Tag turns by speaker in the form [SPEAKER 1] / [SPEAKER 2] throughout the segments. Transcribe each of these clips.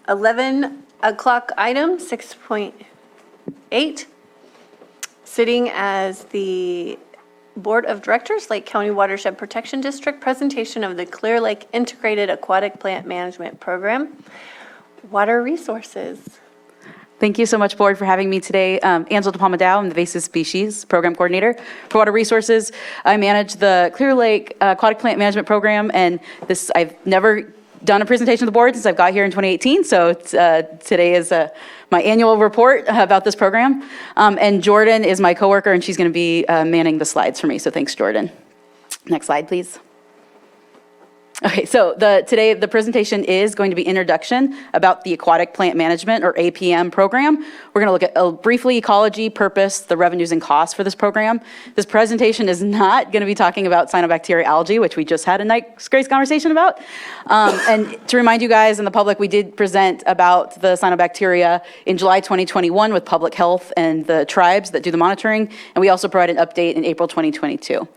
[SPEAKER 1] 11 o'clock item, 6.8. Sitting as the Board of Directors, Lake County Watershed Protection District, presentation of the Clear Lake Integrated Aquatic Plant Management Program. Water Resources.
[SPEAKER 2] Thank you so much, Board, for having me today. Angela DePalma-Dow, I'm the Invasive Species Program Coordinator for Water Resources. I manage the Clear Lake Aquatic Plant Management Program, and I've never done a presentation to the board since I've got here in 2018, so today is my annual report about this program. And Jordan is my coworker, and she's going to be manning the slides for me, so thanks, Jordan. Next slide, please. Okay, so today the presentation is going to be introduction about the Aquatic Plant Management, or APM program. We're going to look at briefly ecology, purpose, the revenues and costs for this program. This presentation is not going to be talking about cyanobacteria algae, which we just had a nice conversation about. And to remind you guys and the public, we did present about the cyanobacteria in July 2021 with public health and the tribes that do the monitoring, and we also provided an update in April 2022.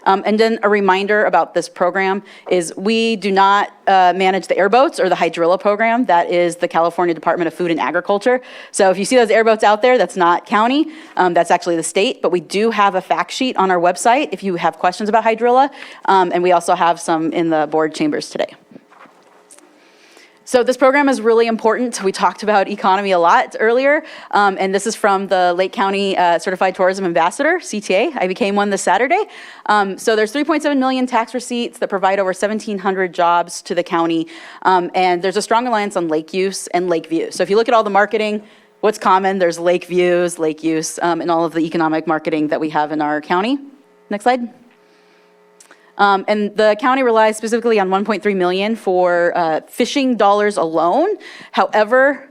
[SPEAKER 2] And then a reminder about this program is we do not manage the airboats or the hydrilla program. That is the California Department of Food and Agriculture. So if you see those airboats out there, that's not county, that's actually the state, but we do have a fact sheet on our website if you have questions about hydrilla, and we also have some in the board chambers today. So this program is really important. We talked about economy a lot earlier, and this is from the Lake County Certified Tourism Ambassador, CTA. I became one this Saturday. So there's 3.7 million tax receipts that provide over 1,700 jobs to the county, and there's a strong reliance on lake use and lake views. So if you look at all the marketing, what's common? There's lake views, lake use, and all of the economic marketing that we have in our county. Next slide. And the county relies specifically on 1.3 million for fishing dollars alone. However,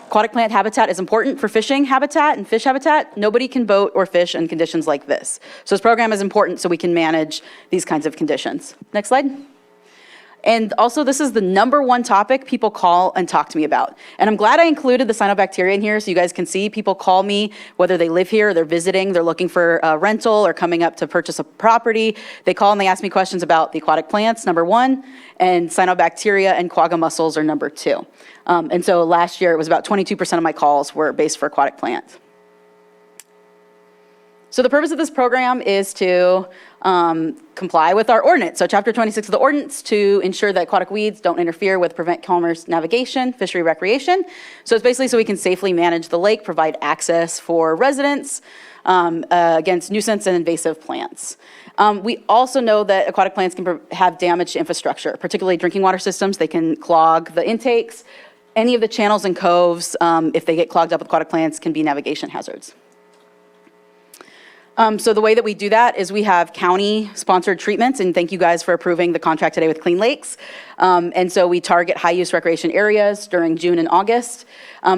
[SPEAKER 2] aquatic plant habitat is important for fishing habitat and fish habitat. Nobody can boat or fish in conditions like this. So this program is important so we can manage these kinds of conditions. Next slide. And also, this is the #1 topic people call and talk to me about. And I'm glad I included the cyanobacteria in here so you guys can see. People call me, whether they live here or they're visiting, they're looking for a rental or coming up to purchase a property. They call and they ask me questions about the aquatic plants, #1, and cyanobacteria and quagga mussels are #2. And so last year, it was about 22% of my calls were based for aquatic plants. So the purpose of this program is to comply with our ordinance. So Chapter 26 of the ordinance to ensure that aquatic weeds don't interfere with prevent commerce navigation, fishery recreation. So it's basically so we can safely manage the lake, provide access for residents against nuisance and invasive plants. We also know that aquatic plants can have damage to infrastructure, particularly drinking water systems. They can clog the intakes. Any of the channels and coves, if they get clogged up with aquatic plants, can be navigation hazards. So the way that we do that is we have county-sponsored treatments, and thank you guys for approving the contract today with Clean Lakes. And so we target high-use recreation areas during June and August.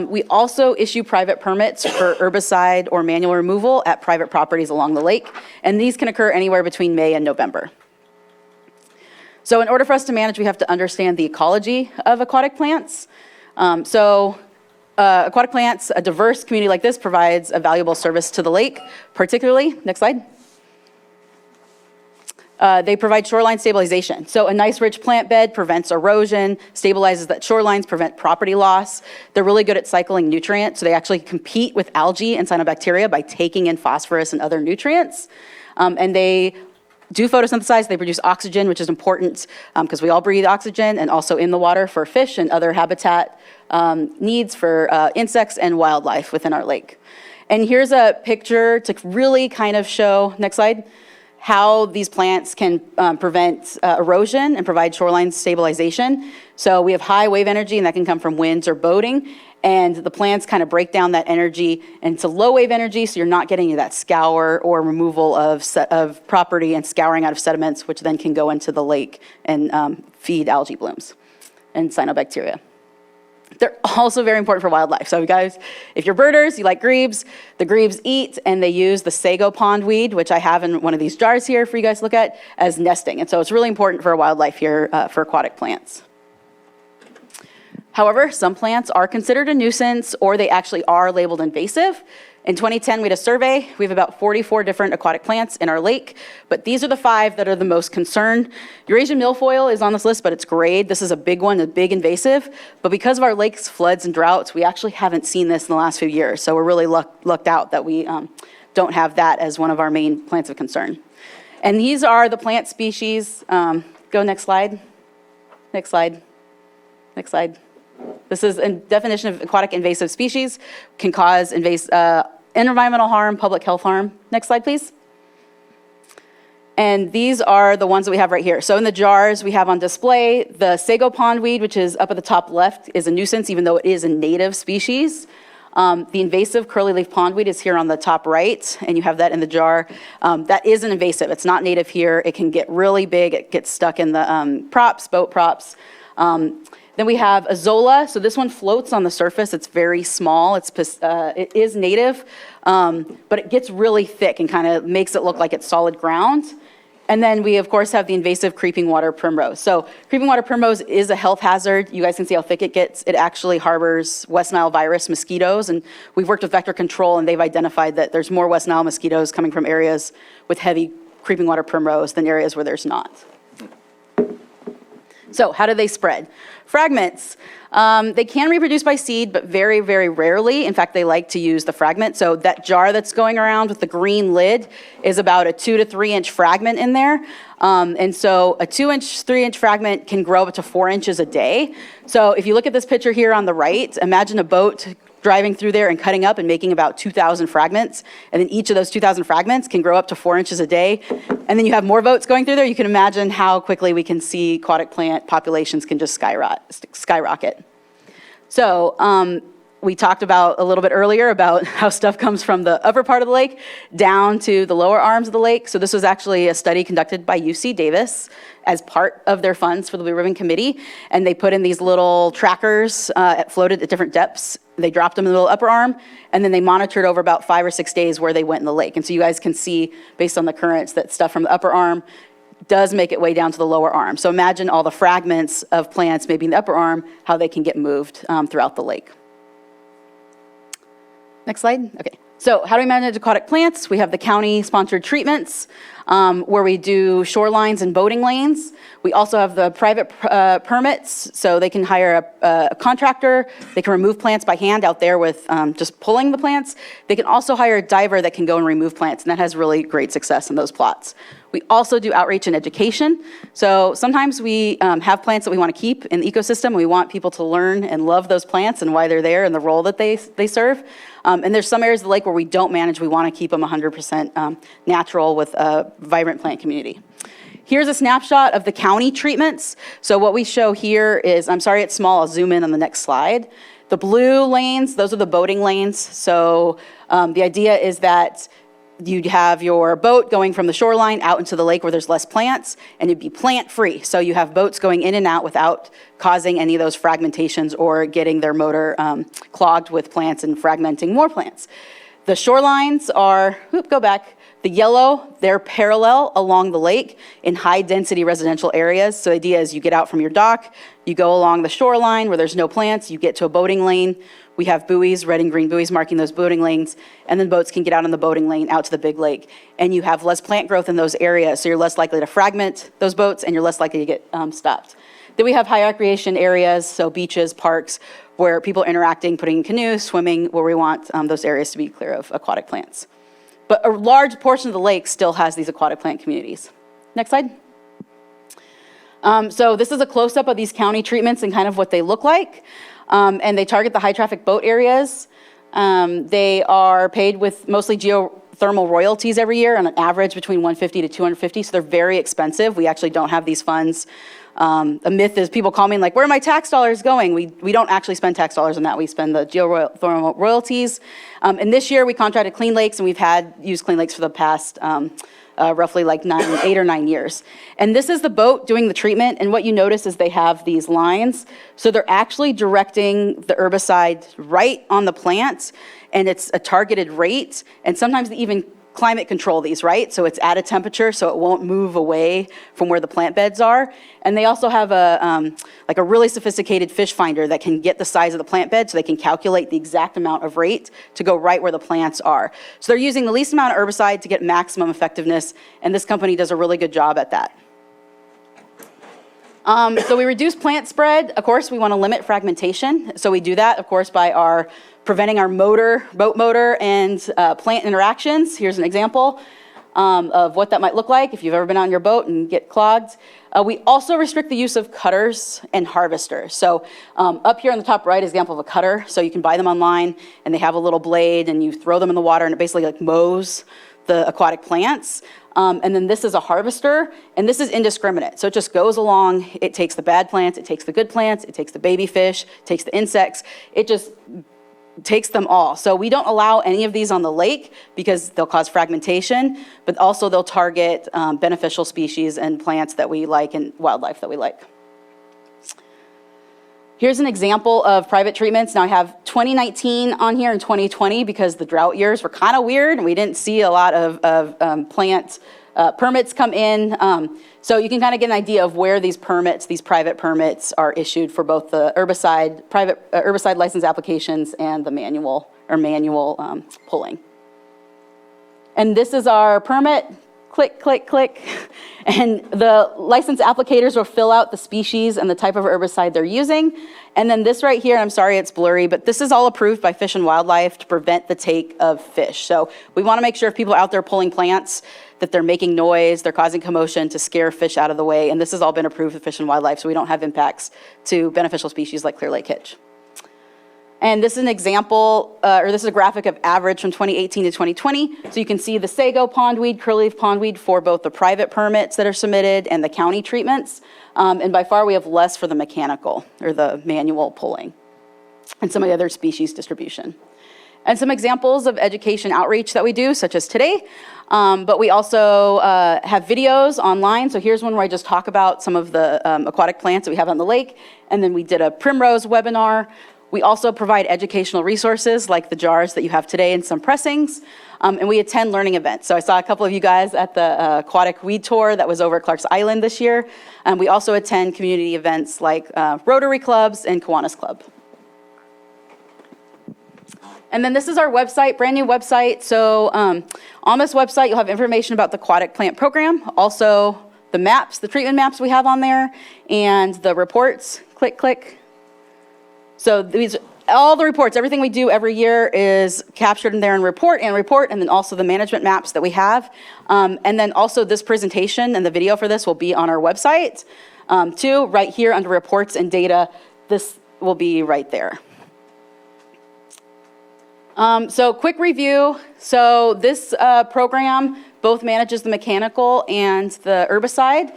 [SPEAKER 2] We also issue private permits for herbicide or manual removal at private properties along the lake, and these can occur anywhere between May and November. So in order for us to manage, we have to understand the ecology of aquatic plants. Aquatic plants, a diverse community like this provides a valuable service to the lake, particularly, next slide. They provide shoreline stabilization. So a nice rich plant bed prevents erosion, stabilizes that shorelines, prevent property loss. They're really good at cycling nutrients, so they actually compete with algae and cyanobacteria by taking in phosphorus and other nutrients. And they do photosynthesize. They produce oxygen, which is important because we all breathe oxygen, and also in the water for fish and other habitat needs for insects and wildlife within our lake. And here's a picture to really kind of show, next slide, how these plants can prevent erosion and provide shoreline stabilization. So we have high wave energy, and that can come from winds or boating. And the plants kind of break down that energy into low wave energy, so you're not getting that scour or removal of property and scouring out of sediments, which then can go into the lake and feed algae blooms and cyanobacteria. They're also very important for wildlife. So you guys, if you're birders, you like grebes, the grebes eat and they use the sago pondweed, which I have in one of these jars here for you guys to look at, as nesting. And so it's really important for wildlife here for aquatic plants. However, some plants are considered a nuisance or they actually are labeled invasive. In 2010, we had a survey. We have about 44 different aquatic plants in our lake, but these are the 5 that are the most concerned. Eurasian milfoil is on this list, but it's grade. This is a big one, a big invasive. But because of our lake's floods and droughts, we actually haven't seen this in the last few years. So we're really lucked out that we don't have that as one of our main plants of concern. And these are the plant species. Go next slide. Next slide. Next slide. This is a definition of aquatic invasive species, can cause environmental harm, public health harm. Next slide, please. And these are the ones that we have right here. So in the jars we have on display, the sago pondweed, which is up at the top left, is a nuisance, even though it is a native species. The invasive curly-leaf pondweed is here on the top right, and you have that in the jar. That is an invasive. It's not native here. It can get really big. It gets stuck in the props, boat props. Then we have Azolla. So this one floats on the surface. It's very small. It is native, but it gets really thick and kind of makes it look like it's solid ground. And then we, of course, have the invasive creeping water primrose. So creeping water primrose is a health hazard. You guys can see how thick it gets. It actually harbors West Nile virus mosquitoes, and we've worked with vector control, and they've identified that there's more West Nile mosquitoes coming from areas with heavy creeping water primrose than areas where there's not. So how do they spread? Fragments. They can reproduce by seed, but very, very rarely. In fact, they like to use the fragment. So that jar that's going around with the green lid is about a 2 to 3 inch fragment in there. And so a 2-inch, 3-inch fragment can grow up to 4 inches a day. So if you look at this picture here on the right, imagine a boat driving through there and cutting up and making about 2,000 fragments. And then each of those 2,000 fragments can grow up to 4 inches a day. And then you have more boats going through there. You can imagine how quickly we can see aquatic plant populations can just skyrocket. So we talked about a little bit earlier about how stuff comes from the upper part of the lake down to the lower arms of the lake. So this was actually a study conducted by UC Davis as part of their funds for the Blue Ribbon Committee. And they put in these little trackers floated at different depths. They dropped them in the little upper arm, and then they monitored over about 5 or 6 days where they went in the lake. And so you guys can see, based on the currents, that stuff from the upper arm does make it way down to the lower arm. So imagine all the fragments of plants, maybe in the upper arm, how they can get moved throughout the lake. Next slide. Okay. So how do we manage aquatic plants? We have the county-sponsored treatments where we do shorelines and boating lanes. We also have the private permits, so they can hire a contractor. They can remove plants by hand out there with just pulling the plants. They can also hire a diver that can go and remove plants, and that has really great success in those plots. We also do outreach and education. So sometimes we have plants that we want to keep in the ecosystem. We want people to learn and love those plants and why they're there and the role that they serve. And there's some areas of the lake where we don't manage. We want to keep them 100% natural with a vibrant plant community. Here's a snapshot of the county treatments. So what we show here is, I'm sorry it's small, I'll zoom in on the next slide. The blue lanes, those are the boating lanes. So the idea is that you'd have your boat going from the shoreline out into the lake where there's less plants, and it'd be plant-free. So you have boats going in and out without causing any of those fragmentations or getting their motor clogged with plants and fragmenting more plants. The shorelines are, go back, the yellow, they're parallel along the lake in high-density residential areas. So the idea is you get out from your dock, you go along the shoreline where there's no plants, you get to a boating lane. We have buoys, red and green buoys marking those boating lanes, and then boats can get out on the boating lane out to the big lake. And you have less plant growth in those areas, so you're less likely to fragment those boats, and you're less likely to get stopped. Then we have high recreation areas, so beaches, parks, where people are interacting, putting in canoes, swimming, where we want those areas to be clear of aquatic plants. But a large portion of the lake still has these aquatic plant communities. Next slide. So this is a close-up of these county treatments and kind of what they look like. And they target the high-traffic boat areas. They are paid with mostly geothermal royalties every year on an average between $150 to $250, so they're very expensive. We actually don't have these funds. A myth is people call me like, where are my tax dollars going? We don't actually spend tax dollars on that. We spend the geothermal royalties. And this year we contracted Clean Lakes, and we've used Clean Lakes for the past roughly like 8 or 9 years. And this is the boat doing the treatment, and what you notice is they have these lines. So they're actually directing the herbicide right on the plant, and it's a targeted rate, and sometimes they even climate control these, right? So it's at a temperature so it won't move away from where the plant beds are. And they also have like a really sophisticated fish finder that can get the size of the plant bed so they can calculate the exact amount of rate to go right where the plants are. So they're using the least amount of herbicide to get maximum effectiveness, and this company does a really good job at that. So we reduce plant spread. Of course, we want to limit fragmentation. So we do that, of course, by preventing our boat motor and plant interactions. Here's an example of what that might look like if you've ever been on your boat and get clogged. We also restrict the use of cutters and harvesters. So up here on the top right is an example of a cutter. So you can buy them online, and they have a little blade, and you throw them in the water, and it basically like mows the aquatic plants. And then this is a harvester, and this is indiscriminate. So it just goes along, it takes the bad plants, it takes the good plants, it takes the baby fish, it takes the insects, it just takes them all. So we don't allow any of these on the lake because they'll cause fragmentation, but also they'll target beneficial species and plants that we like and wildlife that we like. Here's an example of private treatments. Now I have 2019 on here and 2020 because the drought years were kind of weird and we didn't see a lot of plant permits come in. So you can kind of get an idea of where these permits, these private permits, are issued for both the private herbicide license applications and the manual pulling. And this is our permit. Click, click, click. And the license applicators will fill out the species and the type of herbicide they're using. And then this right here, I'm sorry it's blurry, but this is all approved by Fish and Wildlife to prevent the take of fish. So we want to make sure if people are out there pulling plants that they're making noise, they're causing commotion to scare fish out of the way. And this has all been approved with Fish and Wildlife, so we don't have impacts to beneficial species like clear lake hitch. And this is an example, or this is a graphic of average from 2018 to 2020. So you can see the sago pondweed, curlyleaf pondweed for both the private permits that are submitted and the county treatments. And by far we have less for the mechanical or the manual pulling and some of the other species distribution. And some examples of education outreach that we do, such as today. But we also have videos online. So here's one where I just talk about some of the aquatic plants that we have on the lake. And then we did a primrose webinar. We also provide educational resources like the jars that you have today and some pressings. And we attend learning events. So I saw a couple of you guys at the aquatic weed tour that was over at Clark's Island this year. And we also attend community events like Rotary clubs and Kiwanis Club. And then this is our website, brand new website. So on this website, you'll have information about the Aquatic Plant Program, also the maps, the treatment maps we have on there, and the reports. Click, click. So these, all the reports, everything we do every year is captured in there in report, and then also the management maps that we have. And then also this presentation and the video for this will be on our website too, right here under reports and data. This will be right there. So quick review. So this program both manages the mechanical and the herbicide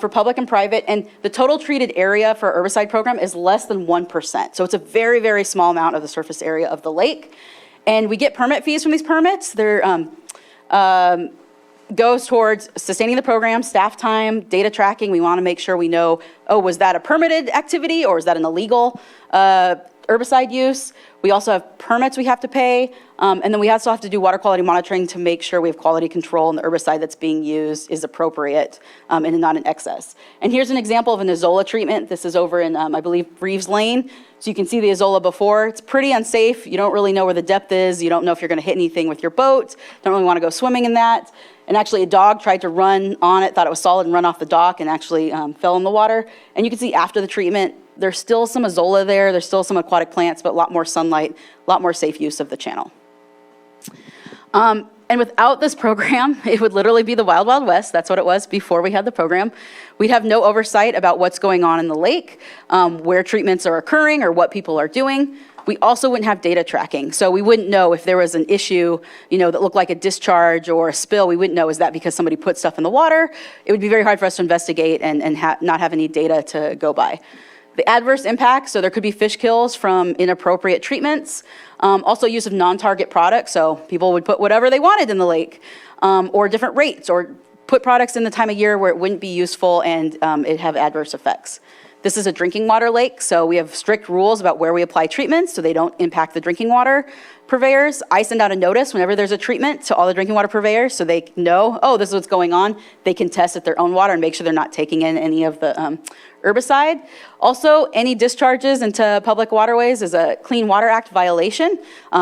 [SPEAKER 2] for public and private, and the total treated area for our herbicide program is less than 1%. So it's a very, very small amount of the surface area of the lake. And we get permit fees from these permits. They're goes towards sustaining the program, staff time, data tracking. We want to make sure we know, oh, was that a permitted activity or is that an illegal herbicide use? We also have permits we have to pay, and then we also have to do water quality monitoring to make sure we have quality control and the herbicide that's being used is appropriate and not in excess. And here's an example of an azolla treatment. This is over in, I believe, Reeves Lane. So you can see the azolla before. It's pretty unsafe. You don't really know where the depth is. You don't know if you're going to hit anything with your boat. Don't really want to go swimming in that. And actually a dog tried to run on it, thought it was solid, and run off the dock and actually fell in the water. And you can see after the treatment, there's still some azolla there, there's still some aquatic plants, but a lot more sunlight, a lot more safe use of the channel. And without this program, it would literally be the Wild Wild West. That's what it was before we had the program. We'd have no oversight about what's going on in the lake, where treatments are occurring or what people are doing. We also wouldn't have data tracking. So we wouldn't know if there was an issue, that looked like a discharge or a spill. We wouldn't know, is that because somebody put stuff in the water? It would be very hard for us to investigate and not have any data to go by. The adverse impacts, so there could be fish kills from inappropriate treatments, also use of non-target products, so people would put whatever they wanted in the lake, or different rates, or put products in the time of year where it wouldn't be useful and it'd have adverse effects. This is a drinking water lake, so we have strict rules about where we apply treatments so they don't impact the drinking water purveyors. I send out a notice whenever there's a treatment to all the drinking water purveyors so they know, oh, this is what's going on. They can test at their own water and make sure they're not taking in any of the herbicide. Also, any discharges into public waterways is a Clean Water Act violation.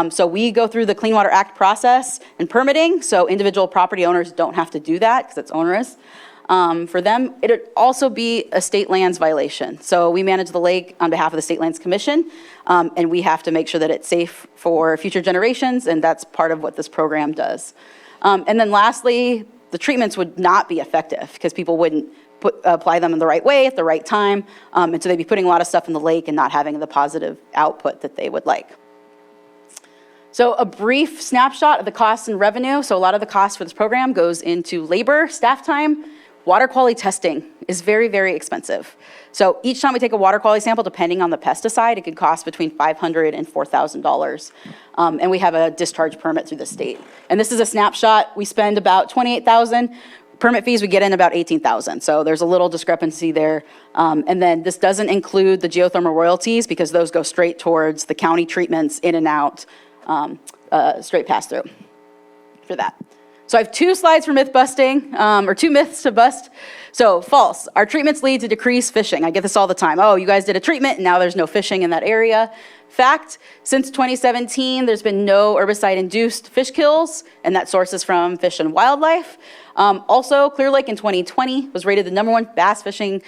[SPEAKER 2] So we go through the Clean Water Act process and permitting, so individual property owners don't have to do that because it's onerous. For them, it would also be a state lands violation. So we manage the lake on behalf of the State Lands Commission, and we have to make sure that it's safe for future generations, and that's part of what this program does. And then lastly, the treatments would not be effective because people wouldn't apply them in the right way at the right time, and so they'd be putting a lot of stuff in the lake and not having the positive output that they would like. So a brief snapshot of the costs and revenue. So a lot of the cost for this program goes into labor, staff time. Water quality testing is very, very expensive. So each time we take a water quality sample, depending on the pesticide, it could cost between $500 and $4,000. And we have a discharge permit through the state. And this is a snapshot. We spend about $28,000. Permit fees, we get in about $18,000. So there's a little discrepancy there. And then this doesn't include the geothermal royalties because those go straight towards the county treatments in and out, straight pass through for that. So I have 2 slides for myth busting, or 2 myths to bust. So false, our treatments lead to decreased fishing. I get this all the time. Oh, you guys did a treatment and now there's no fishing in that area. Fact, since 2017, there's been no herbicide-induced fish kills, and that source is from Fish and Wildlife. Also, Clear Lake in 2020 was rated the #1 bass fishing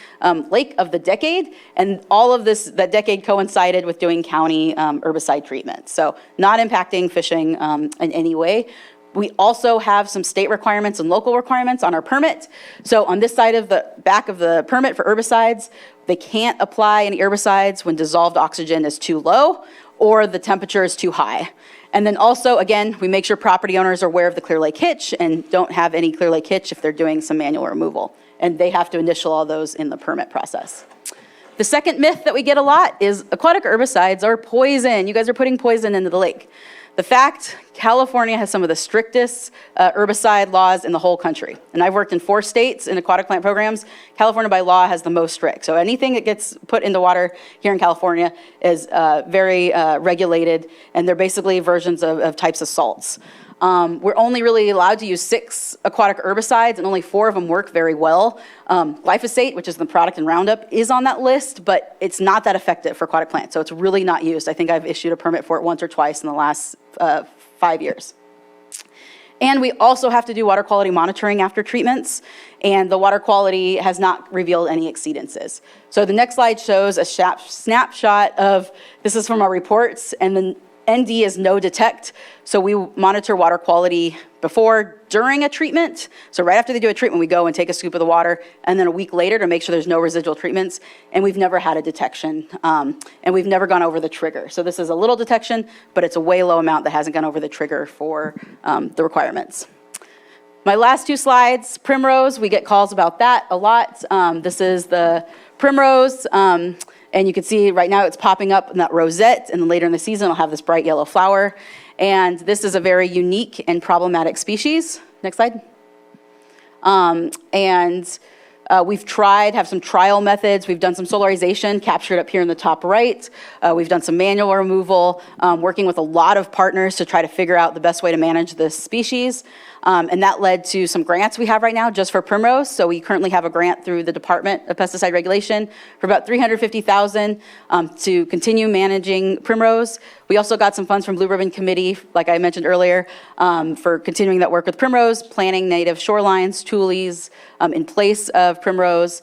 [SPEAKER 2] lake of the decade, and all of that decade coincided with doing county herbicide treatment. So not impacting fishing in any way. We also have some state requirements and local requirements on our permit. So on this side of the back of the permit for herbicides, they can't apply any herbicides when dissolved oxygen is too low or the temperature is too high. And then also, again, we make sure property owners are aware of the Clear Lake hitch and don't have any Clear Lake hitch if they're doing some manual removal. And they have to initial all those in the permit process. The second myth that we get a lot is aquatic herbicides are poison. You guys are putting poison into the lake. The fact, California has some of the strictest herbicide laws in the whole country. And I've worked in 4 states in aquatic plant programs. California by law has the most strict. So anything that gets put into water here in California is very regulated, and they're basically versions of types of salts. We're only really allowed to use 6 aquatic herbicides, and only 4 of them work very well. Glyphosate, which is the product in Roundup, is on that list, but it's not that effective for aquatic plants, so it's really not used. I think I've issued a permit for it once or twice in the last 5 years. And we also have to do water quality monitoring after treatments, and the water quality has not revealed any exceedances. So the next slide shows a snapshot of, this is from our reports, and then ND is no detect. So we monitor water quality before, during a treatment. So right after they do a treatment, we go and take a scoop of the water, and then a week later to make sure there's no residual treatments. And we've never had a detection, and we've never gone over the trigger. So this is a little detection, but it's a way low amount that hasn't gone over the trigger for the requirements. My last 2 slides, primrose, we get calls about that a lot. This is the primrose. And you can see right now it's popping up in that rosette, and then later in the season it'll have this bright yellow flower. And this is a very unique and problematic species. Next slide. We've have some trial methods. We've done some solarization, captured up here in the top right. We've done some manual removal, working with a lot of partners to try to figure out the best way to manage this species. And that led to some grants we have right now just for primrose. So we currently have a grant through the Department of Pesticide Regulation for about $350,000 to continue managing primrose. We also got some funds from Blue Ribbon Committee, like I mentioned earlier, for continuing that work with primrose, planting native shorelines, tules in place of primrose,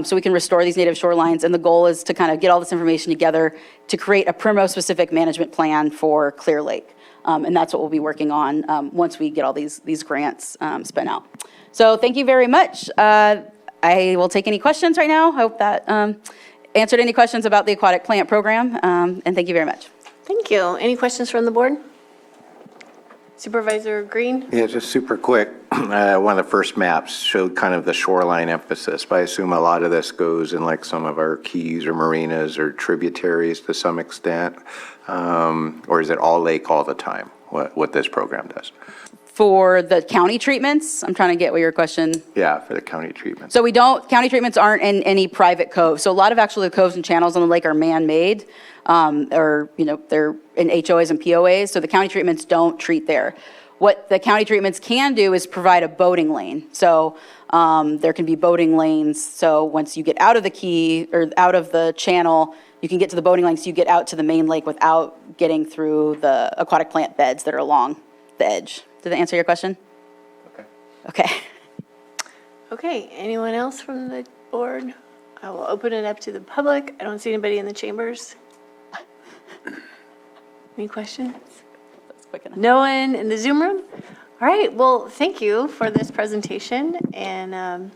[SPEAKER 2] so we can restore these native shorelines. And the goal is to kind of get all this information together to create a primrose-specific management plan for Clear Lake. And that's what we'll be working on once we get all these grants spent out. So thank you very much. I will take any questions right now. I hope that answered any questions about the aquatic plant program. And thank you very much.
[SPEAKER 1] Thank you. Any questions from the board? Supervisor Green?
[SPEAKER 3] Yeah, just super quick. One of the first maps showed kind of the shoreline emphasis, but I assume a lot of this goes in like some of our keys or marinas or tributaries to some extent, or is it all lake all the time, what this program does?
[SPEAKER 2] For the county treatments, I'm trying to get what your question.
[SPEAKER 3] Yeah, for the county treatment.
[SPEAKER 2] So county treatments aren't in any private cove. So a lot of actually the coves and channels on the lake are man-made, or, they're in HOAs and POAs, so the county treatments don't treat there. What the county treatments can do is provide a boating lane. So there can be boating lanes, so once you get out of the key, or out of the channel, you can get to the boating lane, so you get out to the main lake without getting through the aquatic plant beds that are along the edge. Did that answer your question? Okay.
[SPEAKER 1] Okay, anyone else from the board? I will open it up to the public. I don't see anybody in the chambers. Any questions?
[SPEAKER 2] That's quick enough.
[SPEAKER 1] No one in the Zoom room? All right, well, thank you for this presentation, and